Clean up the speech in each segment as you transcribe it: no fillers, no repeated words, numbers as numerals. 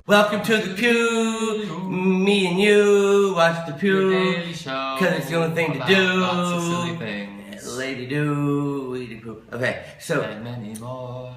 Welcome to the Pew. Me and you watch the Pew Daily Show. because it's the only thing to about do. Lots of silly things. Lady do, lady poo. Okay, so And many more.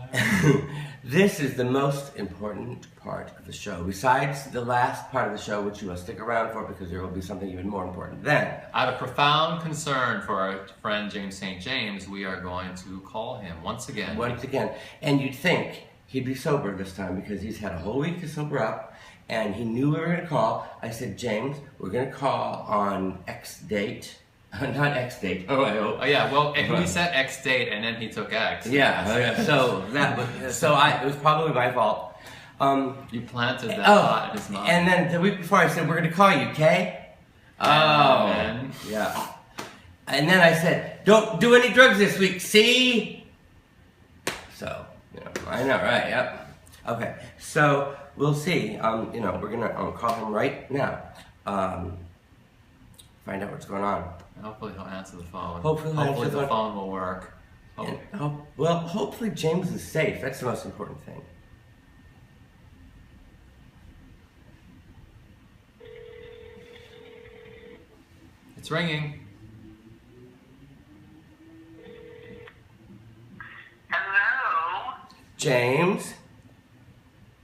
this is the most important part of the show. Besides the last part of the show, which you will stick around for because there will be something even more important then. Out of profound concern for our friend James St. James, we are going to call him once again. Once again, and you'd think he'd be sober this time because he's had a whole week to sober up, and he knew we were going to call. I said, James, we're going to call on X date. Not X date. Oh yeah, well, he said X date and then he took X. Yeah. So it was probably my fault. You planted that thought in his mind. And then the week before I said we're going to call you, okay? And Yeah. And then I said, don't do any drugs this week. See? So I know, right? Yep. Okay. So we'll see. We're gonna call him right now. Find out what's going on. hopefully he'll answer the phone. Hopefully the phone will work. And hopefully James is safe. That's the most important thing. It's ringing. Hello? James,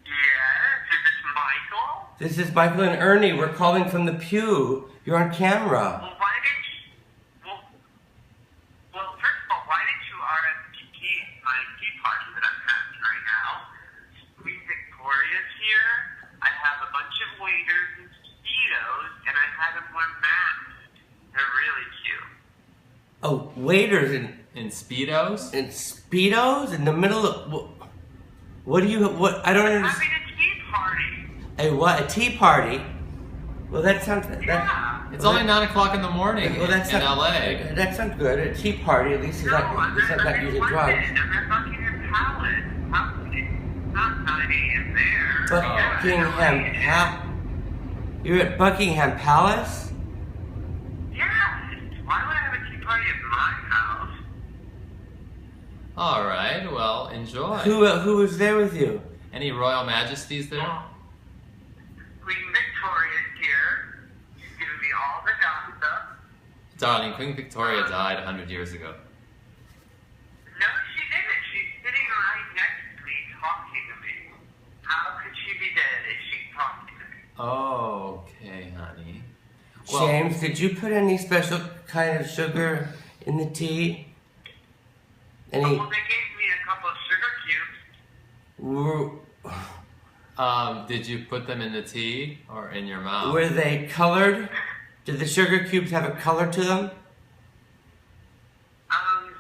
Yes? Is this Michael? this is Michael and Ernie. We're calling from the Pew. You're on camera. Well, why didn't you... Well, first of all, why didn't you RSVP my tea party that I'm having right now? Queen Victoria's here. I have a bunch of waiters in Speedos, and I had them wear masks. They're really cute. Oh, waiters In Speedos? in Speedos in the middle of what do you what? I don't I'm understand. having a tea party. A what? A tea party? Well, that sounds Yeah. It's only 9 o'clock in the morning in that's not, LA. That sounds good. A tea party. At least he's No, not I'm using in drugs. London. I'm at Buckingham Palace. Not 9 a.m. there. Buckingham Palace. You're at Buckingham Palace. Yes. Why would I have a tea party at my house? All right, well, enjoy. Who was there with you? Any royal majesties there? Well, Queen Victoria's here. She's giving me all the gossip. Darling, Queen Victoria died 100 years ago. No, she didn't. She's sitting right next to me talking to me. How could she be dead if she's talking to me? Okay, honey. James, did you put any special kind of sugar in the tea? Any? Well, they gave me a couple of sugar cubes. Did you put them in the tea or in your mouth? Were they colored? Did the sugar cubes have a color to them?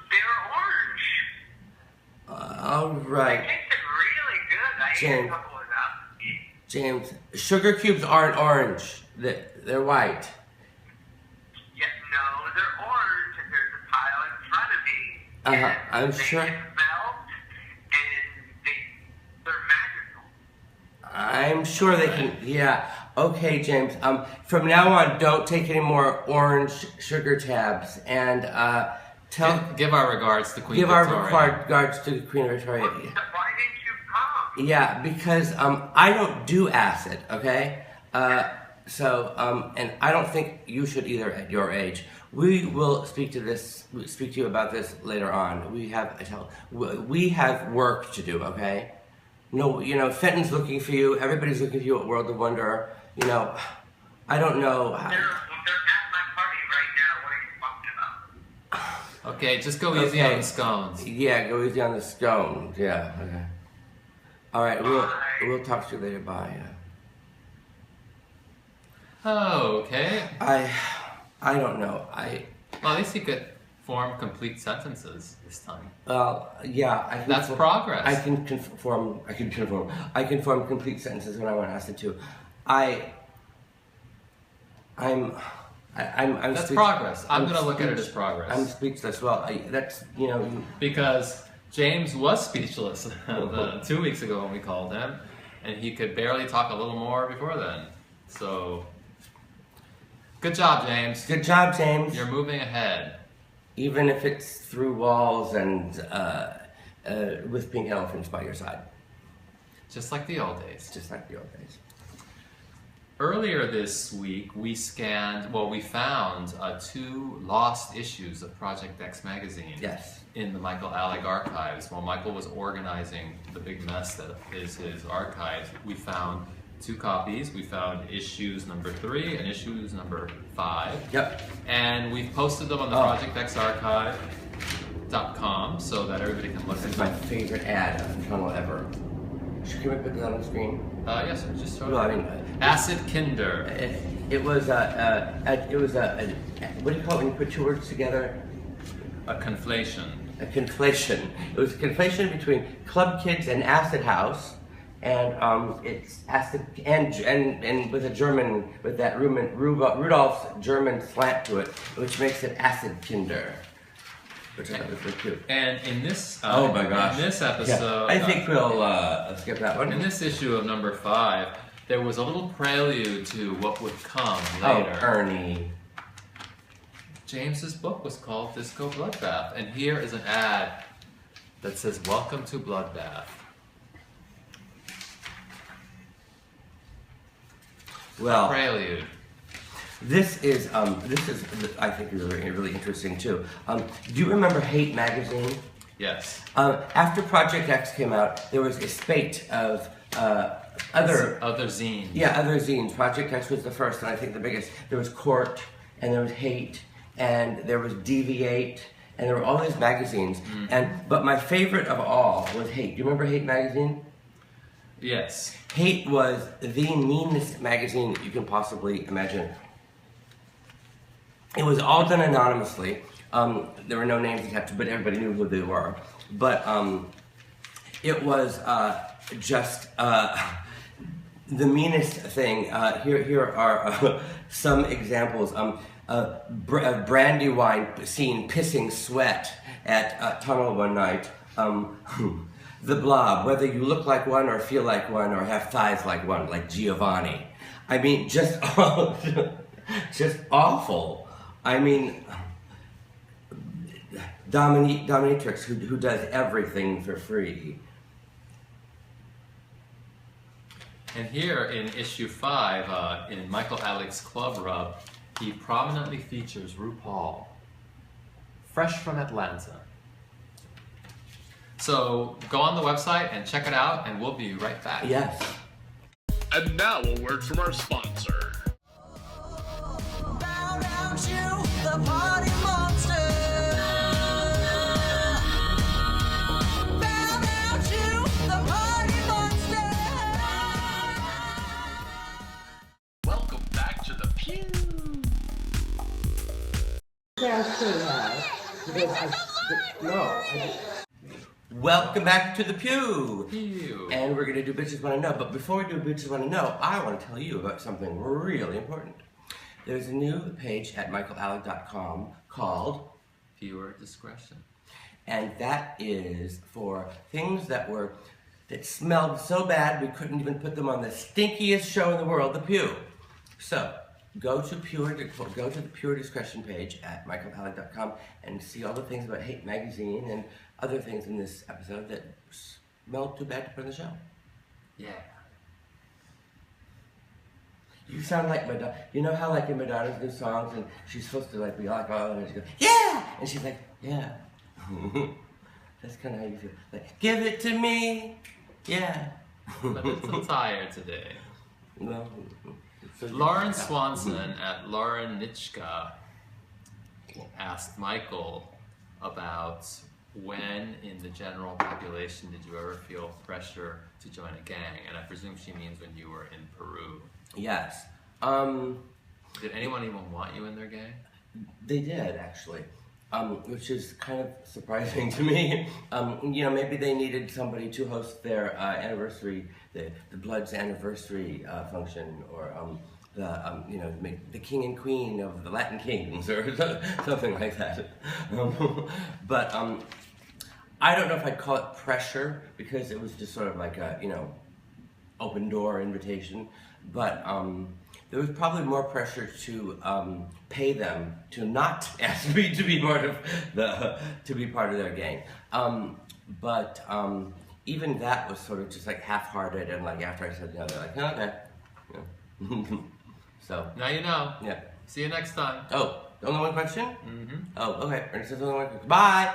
They were orange. All They right, tasted really good. I ate James. a couple of them. James. Sugar cubes aren't orange. They're white. Yeah, no, they're orange, and there's a pile in front of me. And I'm they sure. get melt, and they're magical. I'm sure they can. Yeah. Okay, James. From now on, don't take any more orange sugar tabs, and Give our regards to Queen give our Victoria. regards to Queen Victoria. Why didn't you come? Yeah, because I don't do acid. Okay. And I don't think you should either at your age. We will speak to you about this later on. We have work to do, okay? No, Fenton's looking for you. Everybody's looking for you at World of Wonder. I don't know. They're at my party right now. What are you talking about? Okay, just go easy Okay. on the scones. Yeah, go easy on the scones. Yeah. Okay. All right. We'll talk to you later. Bye. Okay. I don't know. Well, at least you could form complete sentences this time. Yeah. That's progress. I can form complete sentences when I want to ask it to. I'm That's speech- progress. I'm going to speech- look at it as progress. I'm speechless. Well, Because James was speechless 2 weeks ago when we called him, and he could barely talk a little more before then. So, good job, James. Good job, James. You're moving ahead. Even if it's through walls and with pink elephants by your side. just like the old days. It's just like the old days. Earlier this week, we found 2 lost issues of Project X magazine. Yes. In the Michael Alec archives. While Michael was organizing the big mess that is his archives, we found 2 copies. We found issues number 3 and issues number 5. Yep. And we've posted them on the projectxarchive.com so that everybody can look This at is my them. favorite ad on Tunnel ever. Can we put that on the screen? Yes, sir. Just Well, I mean, Acid Kinder. it was what do you call it when you put 2 words together? A conflation. A conflation. It was a conflation between Club Kids and Acid House, and it's acid and with a German, with that Rudolph's German slant to it, which makes it Acid Kinder, which I thought was really cute. And in this, Oh my gosh! in this episode, I think we'll skip that one. in this issue of number 5, there was a little prelude to what would come later. Oh, Ernie. James's book was called Disco Bloodbath, and here is an ad that says, "Welcome to Bloodbath." Well, Prelude. this is I think really interesting too. Do you remember Hate magazine? Yes. After Project X came out, there was a spate of other zines. other zines. Project X was the first, and I think the biggest. There was Court, and there was Hate, and there was Deviate, and there were all these magazines. But my favorite of all was Hate. Do you remember Hate magazine? Yes. Hate was the meanest magazine you can possibly imagine. It was all done anonymously. There were no names attached, but everybody knew who they were. But it was just the meanest thing. Here are some examples. Brandywine seen pissing sweat at Tunnel one night. The Blob, whether you look like one or feel like one or have thighs like one, like Giovanni. I mean, just awful. I mean, Dominatrix, who does everything for free. And here in issue 5, in Michael Alec's Club Rub, he prominently features RuPaul, fresh from Atlanta. So go on the website and check it out, and we'll be right back. Yes. And now a word from our sponsor. Bow down to the party monster. Bow down to the party monster. Welcome back to the Pew. Welcome back to the Pew. Pew. And we're going to do Bitches Want to Know. But before we do Bitches Want to Know, I want to tell you about something really important. There's a new page at michaelalec.com called Viewer discretion. And that is for things that smelled so bad we couldn't even put them on the stinkiest show in the world, The Pew. So go to the Pure Discretion page at michaelalec.com and see all the things about Hate magazine and other things in this episode that smelled too bad to put in the show. Yeah. You sound like Madonna. You know how like in Madonna's new songs and she's supposed to like be like, oh, and she goes, yeah! And she's like, yeah. That's kind of how you feel. Like, give it to me. Yeah. But it's a little tired today. No. Lauren Swanson at Lauren Nitschka asked Michael about when in the general population did you ever feel pressure to join a gang? And I presume she means when you were in Peru. Yes. Did anyone even want you in their gang? They did, actually. Which is kind of surprising to me. Maybe they needed somebody to host their anniversary, the Blood's anniversary function, or the king and queen of the Latin Kings, or something like that. But I don't know if I'd call it pressure, because it was just sort of like a, open door invitation. But there was probably more pressure to pay them to not ask me to be part of their gang. even that was sort of just like half-hearted, and like after I said no, they're like, oh, okay. Yeah. So, Now you know. yeah. See you next time. Oh, only one question? Mm-hmm. Oh, okay. Ernest, only one question. Bye!